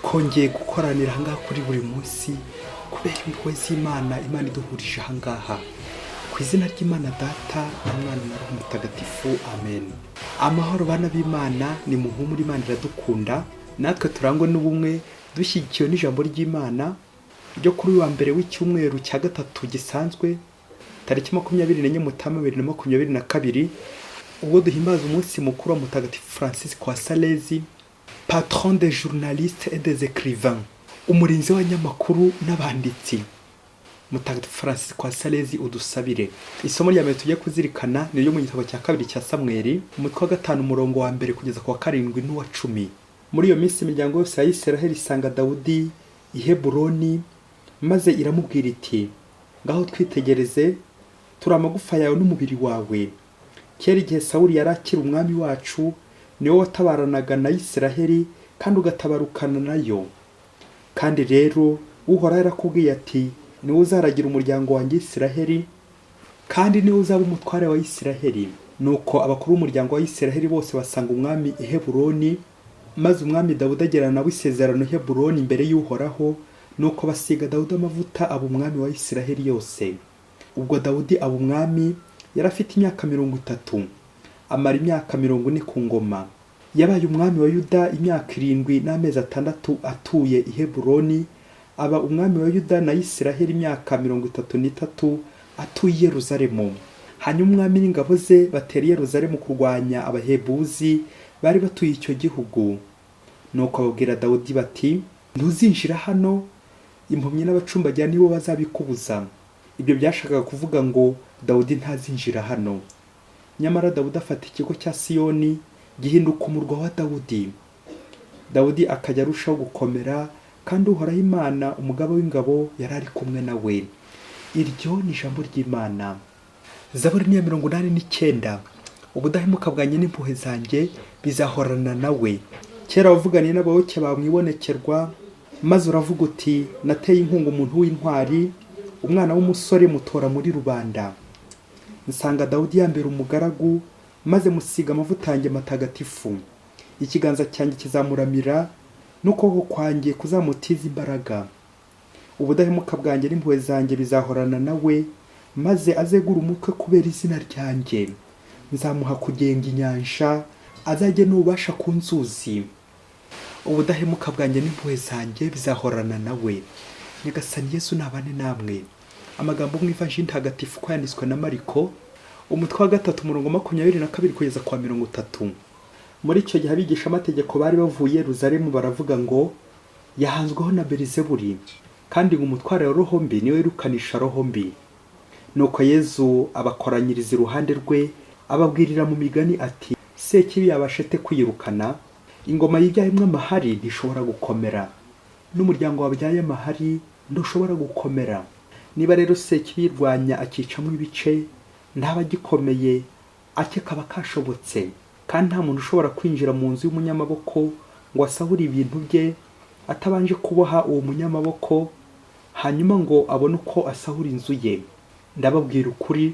twongeye gukoranira ahangaha kuri buri munsi kubera impuhwe z'Imana, Imana iduhurije ahangaha ku izina ry'Imana Data na Mwana na Roho Mutagatifu, amen. Amahoro bana b'Imana, ni muhumure, Imana iradukunda, natwe turangwe n'ubumwe, dushyigikiwe n'ijambo ry'Imana ryo kuri uyu wa mbere w'icyumweru cya gatatu gisanzwe, tariki 24 Mutarama 2022, ubwo duhimbaza umunsi mukuru wa Mutagatifu Francis wa Salesi, patron des journalistes et des écrivains, umurinzi w'abanyamakuru n'abanditsi. Mutagatifu Francis wa Salesi, udusabire. Isomo rya mbere tugiye kuzirikana ni ryo mu gitabo cya kabiri cya Samweli, umutwe wa 5 umurongo wa mbere kugeza ku wa 7 n'uwa 10. Muri iyo minsi imiryango yose ya Isiraheli isanga Dawudi i Heburoni, maze iramubwira iti: ngaho twitegereze, turi amagufa yawe n'umubiri wawe. Kera igihe Sawuli yari akiri umwami wacu, niwe watabaranaga na Isiraheli kandi ugatabarukana nayo. Kandi rero Uhoraho yarakubwiye ati: niwe uzaragira umuryango wanjye Isiraheli, kandi niwe uzaba umutware wa Isiraheli. Nuko abakuru b'umuryango wa Isiraheli bose basanga umwami i Heburoni, maze umwami Dawudi agirana nawe isezerano i Heburoni imbere y'Uhoraho, nuko basiga Dawudi amavuta aba umwami wa Isiraheli yose. Ubwo Dawudi aba umwami yari afite imyaka 30, amara imyaka 40 ku ngoma. Yabaye umwami wa Yuda imyaka 7 n'amezi 6 atuye i Heburoni, aba umwami wa Yuda na Isiraheli imyaka 33 atuye i Yerusalemu. Hanyuma umwami n'ingabo ze batera i Yerusalemu kurwanya abahebuzi bari batuye icyo gihugu. Nuko babwira Dawudi bati: ntuzinjira hano, impumyi n'abacumbagira nibo bazabikubuza. Ibyo byashakaga kuvuga ngo Dawudi ntazinjira hano. Nyamara Dawudi afata ikigo cya Siyoni gihinduka umurwa wa Dawudi. Dawudi akajya arushaho gukomera, kandi Uhoraho Imana umugaba w'ingabo yari ari kumwe nawe. Iryo ni ijambo ry'Imana. Zaburi 189. Ubudahemuka bwanjye n'impuhwe zanjye bizahorana nawe. Kera wavuganiye n'abayoboke bawe mwibonekerwa, maze uravuga uti: nateye inkunga umuntu w'intwari, umwana w'umusore mutora muri rubanda. Nsanga Dawudi yambera umugaragu, maze musiga amavuta yanjye matagatifu. Ikiganza cyanjye kizamuramira, n'ukuboko kwanjye kuzamutiza imbaraga. Ubudahemuka bwanjye n'impuhwe zanjye bizahorana nawe, maze azegura umutwe kubera izina ryanjye. Nzamuha kugenga inyanja, azajye n'ubasha ku nzuzi. Ubudahemuka bwanjye n'impuhwe zanjye bizahorana nawe. Nyagasani Yesu nabane namwe. Amagambo mu ivanjili ntagatifu ko yanditswe na Mariko, umutwe wa 3 umurongo 22 kugeza kwa 30. Muri icyo gihe abigisha amategeko bari bavuye Yerusalemu baravuga ngo: yahanzweho na Belizebuli, kandi ngo umutware wa roho mbi niwe wirukanisha roho mbi. Nuko Yesu abakoranyiriza iruhande rwe, ababwirira mu migani ati: Sekibi yabashe te kwirukana? Ingoma yibyayemwe amahari ntishobora gukomera, n'umuryango wabyaye amahari ntushobora gukomera. Niba rero Sekibi yirwanya akicamo ibice, ntaba gikomeye, ake kaba kashobotse. Kandi nta muntu ushobora kwinjira mu nzu y'umunyamaboko ngo asahure ibintu bye atabanje kuboha uwo munyamaboko, hanyuma ngo abone uko asahura inzu ye. Ndababwira ukuri,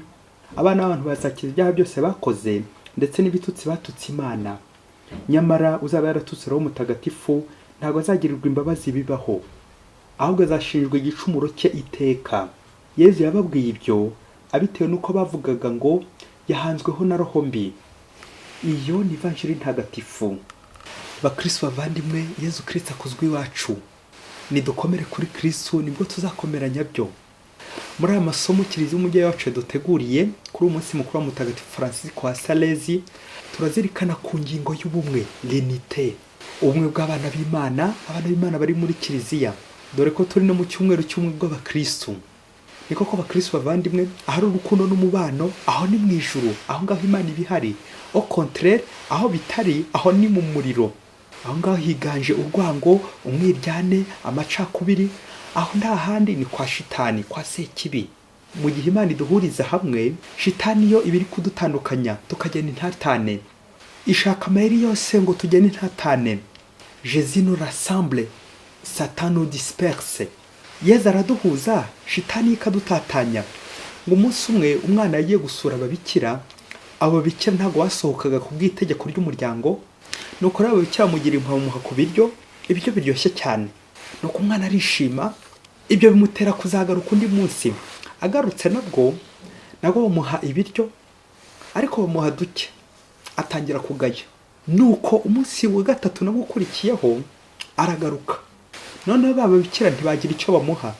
abana b'abantu bazakiza ibyaha byose bakoze, ndetse n'ibitutsi batutse Imana. Nyamara uzaba yaratutse Roho Mutagatifu ntabwo azagirirwa imbabazi bibaho, ahubwo azashinjwa igicumuro cye iteka. Yesu yababwiye ibyo abitewe n'uko bavugaga ngo yahanzweho na roho mbi. Iyo ni ivanjili ntagatifu. Bakristo bavandimwe, Yesu Kristo akuzwe iwacu. Nidukomere kuri Kristo nibwo tuzakomera nyabyo. Muri aya masomo Kiliziya umubyeyi wacu yaduteguriye kuri umunsi mukuru wa Mutagatifu Francis wa Salesi, turazirikana ku ngingo y'ubumwe, l'unité, ubumwe bw'abana b'Imana, abana b'Imana bari muri Kiliziya. Dore ko turi no mu cyumweru cy'ubumwe bw'abakristo. Niko ko bakristo bavandimwe, ahari urukundo n'umubano, aho ni mu ijuru, aho ngaho Imana ibihari. Au contraire, aho bitari, aho ni mu muriro. Aho ngaho higanje urwango, umwiryane, amacakubiri. Aho nta handi ni kwa Shitani, kwa Sekibi. Mu gihe Imana iduhuriza hamwe, Shitani yo ibiri kudutandukanya, tukagena intatane. Ishaka amayeri yose ngo tugene intatane. Jésus nous rassemble, Satan nous disperse. Yesu araduhuza, Shitani ikadutatanya. Ngo umunsi umwe umwana yagiye gusura ababikira, abo bikira ntabwo basohokaga ku bw'itegeko ry'umuryango, nuko rero ababikira bamugira impamuha ku biryo, ibiryo biryoshye cyane. Nuko umwana arishima, ibyo bimutera kuzagaruka undi munsi. Agarutse nabwo bamuha ibiryo ariko bamuha duke, atangira kugaya. Nuko umunsi wa gatatu nabwo ukurikiyeho aragaruka. Noneho bababikira ntibagira icyo bamuha,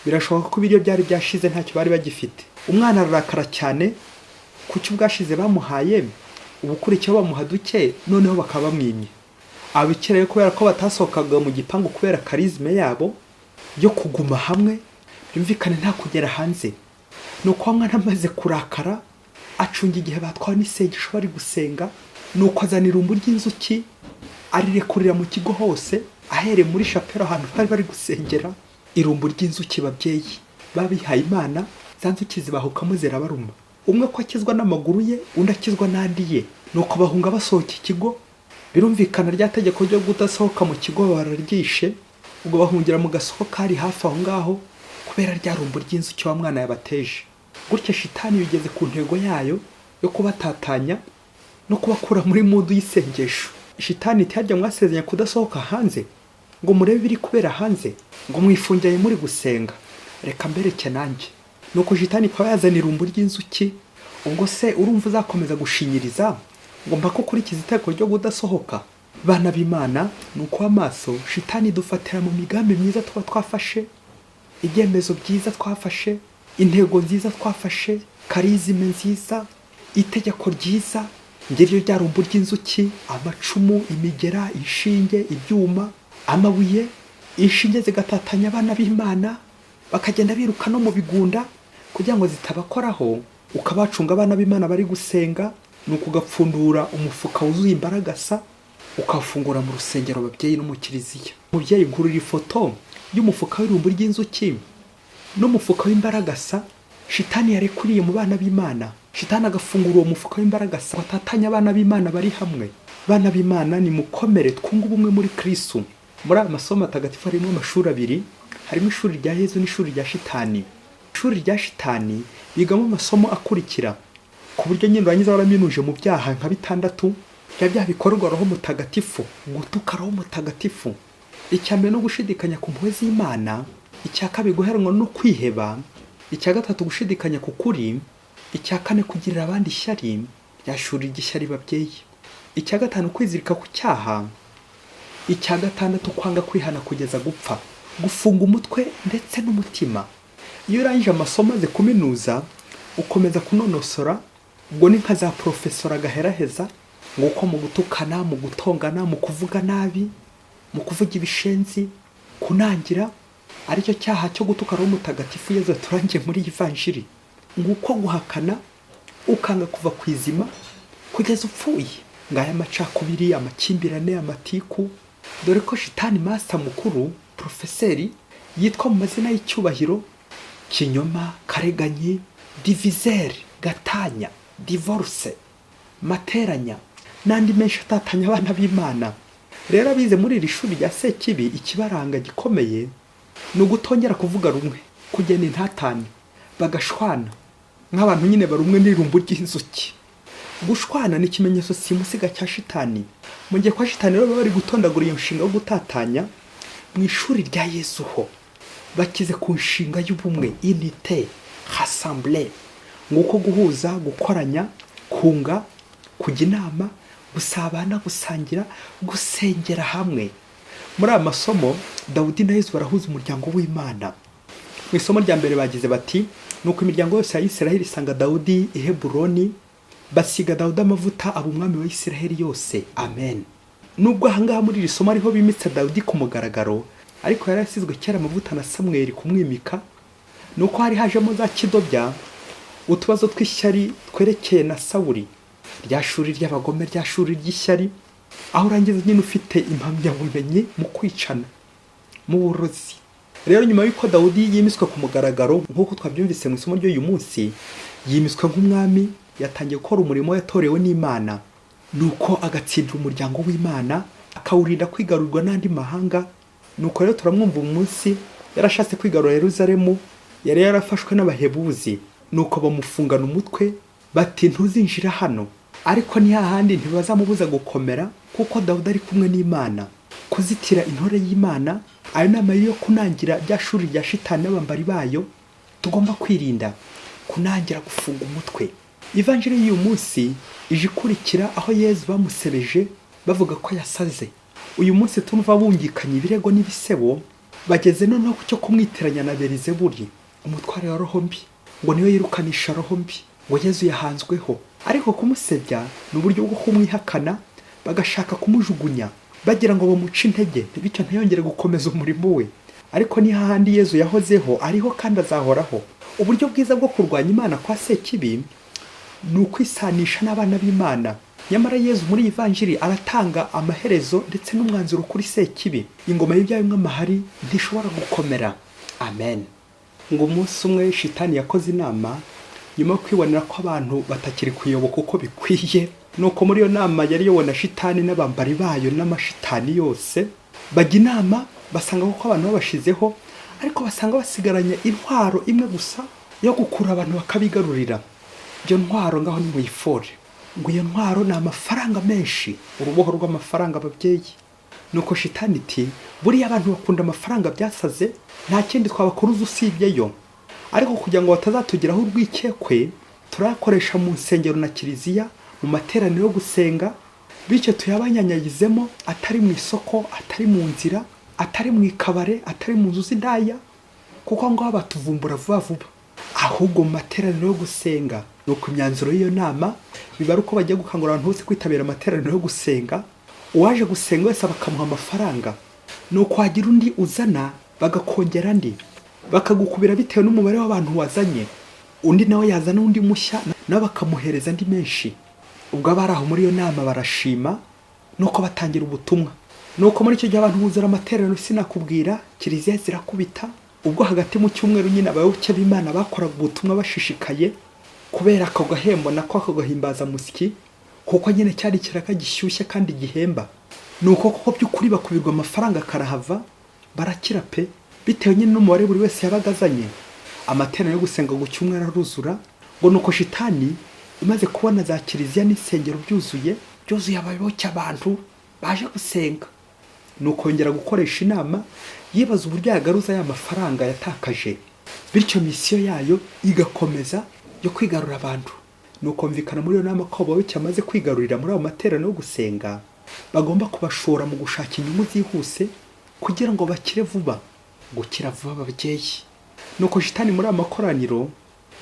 birashoboka ko ibiryo byari byashize ntacyo bari bagifite. Umwana ararakara cyane kuki ubwashize bamuhaye, ubukurikiyeho bamuha duke, noneho bakaba bamwimye. Ababikira rero kubera ko batasohokaga mu gipangu kubera karizme yabo yo kuguma hamwe, byumvikane nta kugera hanze. Nuko wa mwana amaze kurakara acunga igihe batwawe n'isengesho bari gusenga, nuko azana irumbu ry'inzuki arirekurira mu kigo hose, ahereye muri shapero ahantu bari gusengera. Irumbu ry'inzuki babyeyi babihaye Imana, za nzuki zibahukamo zirabaruma. Umwe ko akizwa n'amaguru ye, undi akizwa n'andi ye. Nuko bahunga basohoka ikigo, birumvikana rya tegeko ryo kudasohoka mu kigo bararyishe. Ubwo bahungira mu gasoko kari hafi aho ngaho kubera rya rumbu ry'inzuki wa mwana yabateje. Gutya Shitani bigeze ku ntego yayo yo kubatatanya no kubakura muri mudu y'isengesho. Shitani ntiyajya mwasezeranya kudasohoka hanze ngo murebe biri kubera hanze, ngo mwifungiye muri gusenga. Reka mbereke nanjye. Nuko Shitani kwa yazana irumbu ry'inzuki, ubwo se urumva uzakomeza gushinyiriza ngo mpaka ukurikiza iteko ryo kudasohoka? Bana b'Imana, nuko amaso Shitani dufatira mu migambi myiza tuba twafashe, ibyemezo byiza twafashe, intego nziza twafashe, karizime nziza, itegeko ryiza, ngiryo rya rumbu ry'inzuki, amacumu, imigera, inshinge, ibyuma, amabuye. Inshinge zigatatanya abana b'Imana, bakagenda biruka no mu bigunda kugira ngo zitabakoraho. Ukabacunga abana b'Imana bari gusenga, nuko ugapfundura umufuka wuzuye imbaragasa, ukafungura mu rusengero ababyeyi no mu kiliziya. Mubyeyi nkurura ifoto y'umufuka w'irumbu ry'inzuki n'umufuka w'imbaragasa Shitani yarekuriye mu bana b'Imana. Shitani agafungura uwo mufuka w'imbaragasa, batatanya abana b'Imana bari hamwe. Bana b'Imana ni mukomere twunga ubumwe muri Kristo. Muri aya masomo atagatifu harimo amashuri abiri, harimo ishuri rya Yezu n'ishuri rya Shitani. Ishuri rya Shitani bigamo amasomo akurikira, ku buryo nyine urangiza waraminuje mu byaha nka 6 bya bikorwa roho mutagatifu, gutuka roho mutagatifu, icyambere no gushidikanya ku mpuhwe z'Imana, icya kabiri guheranwa no kwiheba, icya gatatu gushidikanya ku kuri, icya kane kugirira abandi ishyari, ryashuri ry'ishyari babyeyi, icya gatanu kwizirika ku cyaha, icya gatandatu kwanga kwihana kugeza gupfa, gufunga umutwe ndetse n'umutima. Iyo urangije amasomo aze kuminuza ukomeza kunonosora, ubwo ni nka za profesora gaheraheza, nguko mu gutukana, mu gutongana, mu kuvuga nabi, mu kuvuga ibishenzi, kunangira, aricyo cyaha cyo gutuka roho mutagatifu Yezu turangiye muri Evanjiri. Nguko guhakana, ukanga kuva ku izima kugeza upfuye. Ngaya amacakubiri, amakimbirane, amatiku. Dore ko Shitani master mukuru, profeseri, yitwa mu mazina y'icyubahiro: kinyoma, kareganyi, diviseur, gatanya, divorce, materanya, n'andi menshi atatanya abana b'Imana. Rero abize muri iri shuri rya Sekibi, ikibaranga gikomeye ni ugutongera kuvuga rumwe, kugena intatane, bagashwana nk'abantu nyine barumwe n'irumbu ry'inzuki. Gushwana ni ikimenyetso simusiga cya Shitani. Mu gihe kwa Shitani rero bari gutondagura iyo nshinga yo gutatanya, mu ishuri rya Yesu ho bakize ku nshinga y'ubumwe, unité, rassembler, nguko guhuza, gukoranya, kunga, kujya inama, gusabana, gusangira, gusengera hamwe. Muri aya masomo Dawudi na Yesu barahuza umuryango w'Imana. Mu isomo rya mbere bagize bati, nuko imiryango yose ya Isiraheli isanga Dawudi i Heburoni, basiga Dawudi amavuta aba umwami wa Isiraheli yose. Amen. Nubwo ahangaha muri iri somo ariho bimitse Dawudi ku mugaragaro, ariko yari yasizwe kera amavuta na Samweli kumwimika. Nuko hari hajemo za kidobya, utubazo tw'ishyari twerekeye na Sawuli, rya shuri ry'abagome, rya shuri ry'ishyari, aho urangiza nyine ufite impamyabumenyi mu kwicana, mu burozi. Rero nyuma y'uko Dawudi yimiswe ku mugaragaro nk'uko twabyumvise mu isomo ry'uyu munsi, yimiswe nk'umwami, yatangiye gukora umurimo yatorewe n'Imana. Nuko agatsindira umuryango w'Imana, akawurinda kwigarurwa n'andi mahanga. Nuko rero turamwumva umunsi yarashatse kwigarura Yerusalemu, yari yarafashwe n'abahebuzi. Nuko bamufungana umutwe bati ntuzinjira hano, ariko ni hahandi ntibazamubuza gukomera kuko Dawudi ari kumwe n'Imana. kuzitira intore y'Imana. Ayo ni amayeri yo kunangira rya shuri rya Shitani n'abambari bayo. Tugomba kwirinda kunangira gufunga umutwe. Ivanjiri y'uyu munsi ije ikurikira aho Yezu bamusebeje bavuga ko yasaze. Uyu munsi tumva bungikanye ibirego n'ibisebo, bageze noneho ku cyo kumwitiranya na Berizebuli, umutware wa roho mbi, ngo niwe yirukanisha roho mbi, ngo Yezu yahanzweho. Ariko kumusebya ni uburyo bwo kumwihakana, bagashaka kumujugunya bagira ngo bamuce intege bityo ntiyongere gukomeza umurimo we. Ariko ni hahandi Yezu yahozeho, ariho kandi azahoraho. Uburyo bwiza bwo kurwanya Imana kwa Sekibi ni ukwisanisha n'abana b'Imana. Nyamara Yezu muri Ivanjiri aratanga amaherezo ndetse n'umwanzuro kuri Sekibi. Ingoma y'ibyayo nk'amahari ntishobora gukomera. Amen. Ngo umunsi umwe Shitani yakoze inama nyuma yo kwibonera ko abantu batakiri kuyoboka uko bikwiye. Nuko muri iyo nama yari yobowe na Shitani n'abambari bayo n'amashitani yose, bajya inama basanga ko abantu babashizeho, ariko basanga basigaranye intwaro imwe gusa yo gukura abantu bakabigarurira. Iyo ntwaro ngaho ni muyifore. Ngo iyo ntwaro ni amafaranga menshi, uruboho rw'amafaranga ababyeyi. Nuko Shitani iti buriya abantu bakunda amafaranga byasaze, nta kindi twabakuruza usibyeyo. Ariko kugira ngo batazatugiraho urwikekwe, turayakoresha mu nsengero na kiliziya, mu materaniro yo gusenga, bityo tuyabanyanyagizemo, atari mu isoko, atari mu nzira, atari mu ikabare, atari mu nzu z'indaya, kuko ngaho batuvumbura vuba vuba. Ahubwo mu materaniro yo gusenga. Nuko imyanzuro y'iyo nama biba ari uko bagiye gukangurira abantu bose kwitabira amateraniro yo gusenga. Uwaje gusenga wese bakamuha amafaranga. Nuko wagira undi uzana bagakongera andi, bakagukubira bitewe n'umubare w'abantu wazanye. Undi nawe yazana undi mushya nawe bakamuhereza andi menshi. Ubwo abari aho muri iyo nama barashima, nuko batangira ubutumwa. Nuko muri icyo gihe abantu buzura amateraniro sinakubwira, kiliziya zirakubita. Ubwo hagati mu cyumweru nyine abayoboke b'Imana bakoraga ubutumwa bashishikaye, kubera ako gahembo nako ako gahimbaza musiki, kuko nyine cyari ikiraka gishyushye kandi gihemba. Nuko koko by'ukuri bakubirwa amafaranga karahava, barakira pe, bitewe nyine n'umubare buri wese yabagazanye. Amateraniro yo gusenga ngo cyumweru aruzura. Ngo nuko Shitani imaze kubona za kiliziya n'insengero byuzuye abayoboke abantu baje gusenga, nuko yongera gukoresha inama yibaza uburyo yagaruza ya mafaranga yatakaje, bityo misiyo yayo igakomeza yo kwigarura abantu. Nuko mvikana muri iyo nama ko abayoboke amaze kwigarurira muri abo materaniro yo gusenga bagomba kubashora mu gushaka inyungu zihuse kugira ngo bakire vuba. Gukira vuba ababyeyi. Nuko Shitani muri aya makoraniro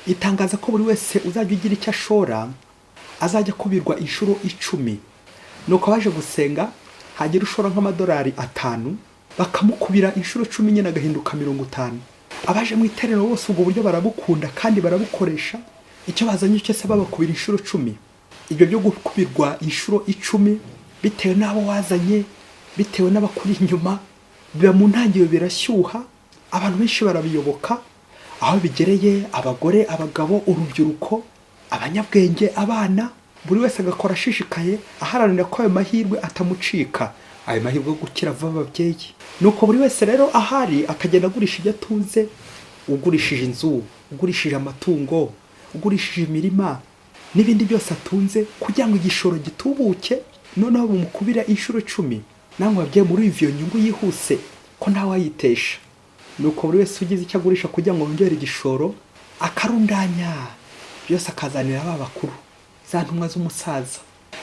itangaza ko buri wese uzajya ugira icyo ashora azajya kubirwa inshuro 10. Nuko abaje gusenga hagira ushora nk'amadolari 5, bakamukubira inshuro 10 nyine agahinduka 50. Abaje mu iteraniro bose ubwo buryo barabukunda kandi barabukoresha. Icyo bazanye cyose babakubira inshuro 10. Ibyo byo gukubirwa inshuro 10 bitewe n'abo wazanye, bitewe n'abakuri inyuma, biba mu ntangiriro birashyuha, abantu benshi barabiyoboka. Aho bigereye abagore, abagabo, urubyiruko, abanyabwenge, abana, buri wese agakora ashishikaye aharanira ko ayo mahirwe atamucika, ayo mahirwe yo gukira vuba ababyeyi. Nuko buri wese rero ahari akagenda agurisha ibyo atunze, ugurishije inzu, ugurishije amatungo, ugurishije imirima n'ibindi byose atunze, kugira ngo igishoro gitubuke, noneho bumukubira inshuro 10. Namwe babyeyi muri iyo nyungu yihuse ko ntawe ayitesha. Nuko buri wese ugize icyo agurisha kugira ngo yongere igishoro, akarundanya byose akazanira aba bakuru, za ntumwa z'umusaza.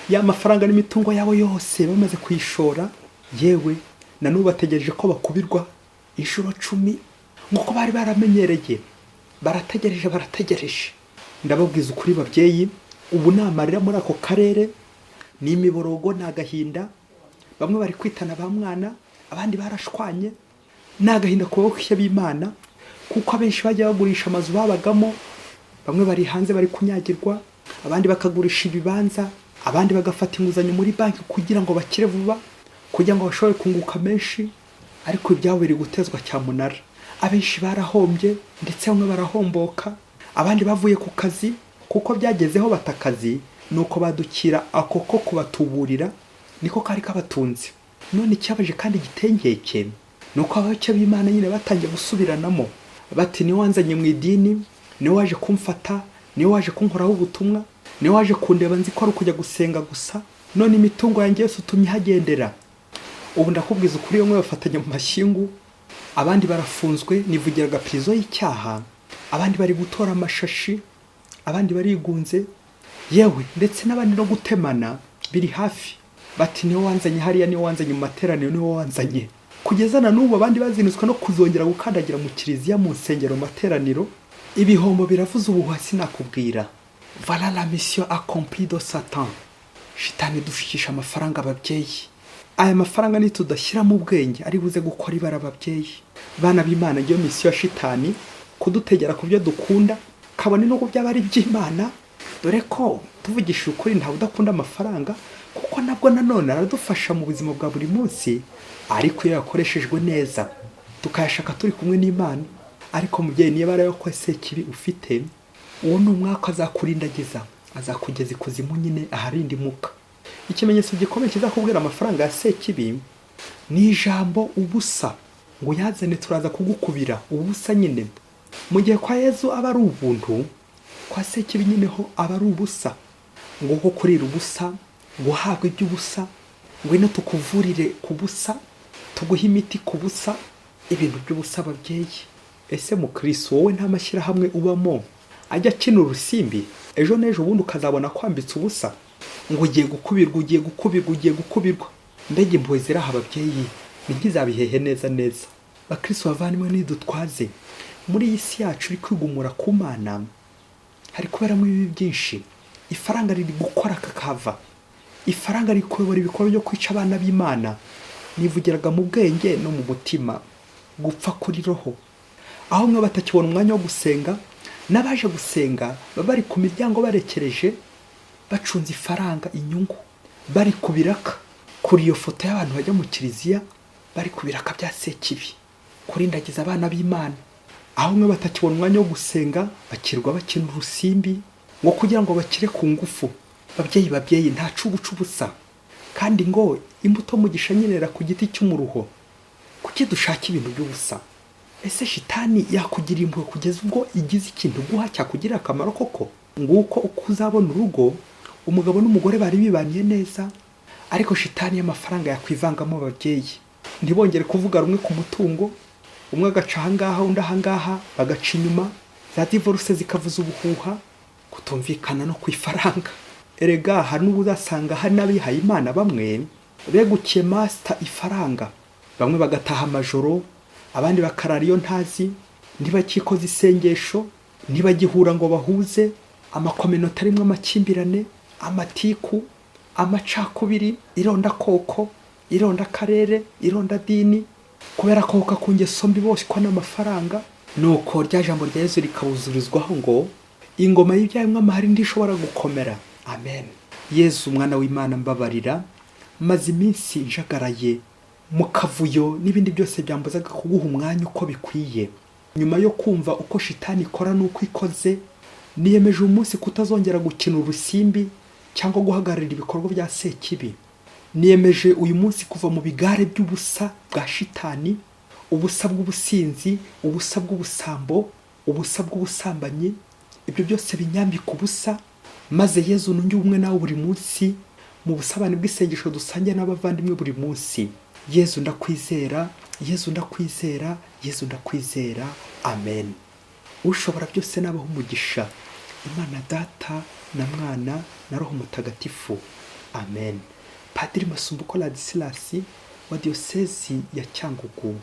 Ya mafaranga n'imitungo yabo yose bamaze kuyishora, yewe na n'ubu bategereje ko bakubirwa inshuro 10 nk'uko bari baramenyereye. Barategereje. Ndababwiza ukuri babyeyi, ubu namarira muri ako karere ni imiborogo, n'agahinda. Bamwe bari kwitana ba mwana, abandi barashwanye. N'agahinda ku bayoboke b'Imana, kuko abenshi bajya bagurisha amazu babagamo. Bamwe bari hanze bari kunyagirwa, abandi bakagurisha ibibanza, abandi bagafata inguzanyo muri banki kugira ngo bakire vuba, kugira ngo bashobore kunguka menshi. Ariko ibyabo biri gutezwa cyamunara. Abenshi barahombye ndetse bamwe barahomboka. Abandi bavuye ku kazi kuko byagezeho batakazi, nuko badukira ako ko kubatuburira niko kari kabatunze. None cyabaje kandi gitengeke, nuko abayoboke b'Imana nyine batangiye gusubiranamo, bati ni wanzanye mu idini, ni waje kumfata, ni waje kunkoraho ubutumwa, ni waje kundeba nzi ko ari kujya gusenga gusa, none imitungo yanjye yose utumye hagendera. ubu ndakubwiza ukuri bamwe bafatanya mu mashyingu, abandi barafunzwe nivugiraga prison y'icyaha, abandi bari gutora amashashi, abandi barigunze, yewe ndetse n'abandi no gutemana biri hafi. Bati niwe wanzanye hariya, niwe wanzanye mu materaniro, niwe wanzanye. Kugeza na n'ubu abandi bazinutswe no kuzongera gukandagira mu kiliziya, mu nsengero, materaniro. Ibihombo biravuze ubuhuha sinakubwira. Voilà la mission accomplie de Satan. Shitani dushikisha amafaranga ababyeyi. Aya mafaranga nitudashyira mu bwenge ari buze gukora ibara ababyeyi. Bana b'Imana, iyo mission ya Shitani kudutegera ku byo dukunda, kabone no kubyaba ari by'Imana. Dore ko tuvugisha ukuri ntawe udakunda amafaranga, kuko nabwo nanone aradufasha mu buzima bwa buri munsi, ariko iyo yakoreshejwe neza tukayashaka turi kumwe n'Imana. Ariko mubyeyi, niba ari ko Sekibi ufite, uwo ni umwaka azakurindagiza, azakugeza ikuzimu nyine aharinda imuka. Ikimenyetso gikomeye kizakubwira amafaranga ya Sekibi ni ijambo ubusa, ngo yazane turaza kugukubira ubusa nyine. Mu gihe kwa Yezu aba ari ubuntu, kwa Sekibi nyine ho aba ari ubusa, ngo ko kurira ubusa, guhabwa iby'ubusa, ngwino tukuvurire ku busa, tuguha imiti ku busa, ibintu by'ubusa ababyeyi. Ese mu Kristo wowe nta mashyirahamwe ubamo ajya akina urusimbi, ejo n'ejo ubundi ukazabona kwambitse ubusa, ngo ugiye gukubirwa, ugiye gukubirwa, ugiye gukubirwa. Mbega impuhwe ziraha ababyeyi ntizabihehe neza neza. Bakristo bavandimwe, nidutwaze muri iyi si yacu iri kwigumura ku Mana, hari kuberamo ibibi byinshi. Ifaranga riri gukora kakava, ifaranga riri kuyobora ibikorwa byo kwica abana b'Imana. Nivugiraga mu bwenge no mu mutima, gupfa kuri roho. Aho mwe batakibona umwanya wo gusenga, n'abaje gusenga baba bari ku miryango barekereje, bacunze ifaranga, inyungu, bari kubiraka kuri iyo foto y'abantu bajya mu kiliziya, bari kubiraka bya Sekibi, kurindagiza abana b'Imana. Aho mwe batakibona umwanya wo gusenga, bakirwa bakina urusimbi, ngo kugira ngo bakire ku ngufu. Babyeyi nta cuguca ubusa, kandi ngo imbuto mugisha nyinera ku giti cy'umuruho. Kuki dushaka ibintu by'ubusa? Ese Shitani yakugira impuhwe kugeza ubwo igize ikintu guha cyakugirira akamaro koko? Nguko uko uzabona urugo, umugabo n'umugore bari bibaniye neza, ariko Shitani y'amafaranga yakwivangamo ababyeyi. Ntibongere kuvuga rumwe ku mutungo, umwe agaca ahangaha undi ahangaha, bagaca inyuma, za divorce zikavuza ubuhuha, kutumvikana no ku ifaranga. Erega hari n'ubuzasanga hari n'abihaye Imana bamwe begukiye master ifaranga, bamwe bagataha amajoro, abandi bakarara iyo ntazi, ntibakikoza isengesho, ntibagihura ngo bahuze, amakominota arimwe amakimbirane, amatiku, amacakubiri, ironda koko, ironda karere, ironda dini, kubera ko ku ngeso mbi bose ko n'amafaranga. Nuko rya jambo rya Yesu rikabuzurizwaho ngo ingoma y'ibyayimwe amahari ndishobora gukomera. Amen. Yesu umwana w'Imana mbabarira, maze iminsi njagaraye mu kavuyo n'ibindi byose byambuzaga kuguha umwanya uko bikwiye. Nyuma yo kumva uko Shitani ikora n'uko ikoze, niyemeje umunsi kutazongera gukina urusimbi cyangwa guhagararira ibikorwa bya Sekibi. Niyemeje uyu munsi kuva mu bigare by'ubusa bwa Shitani, ubusa bw'ubusinzi, ubusa bw'ubusambo, ubusa bw'ubusambanyi, ibyo byose binyambika ubusa, maze Yezu nunge ubumwe nawe buri munsi mu busabane bw'isengesho dusangiye n'abavandimwe buri munsi. Yezu ndakwizera, Yezu ndakwizera, Yezu ndakwizera. Amen. Ushobora byose nabaho umugisha, Imana Data na Mwana na Roho Mutagatifu. Amen. Padiri Masumbuko Ladislas wa Diocese ya Cyangugu.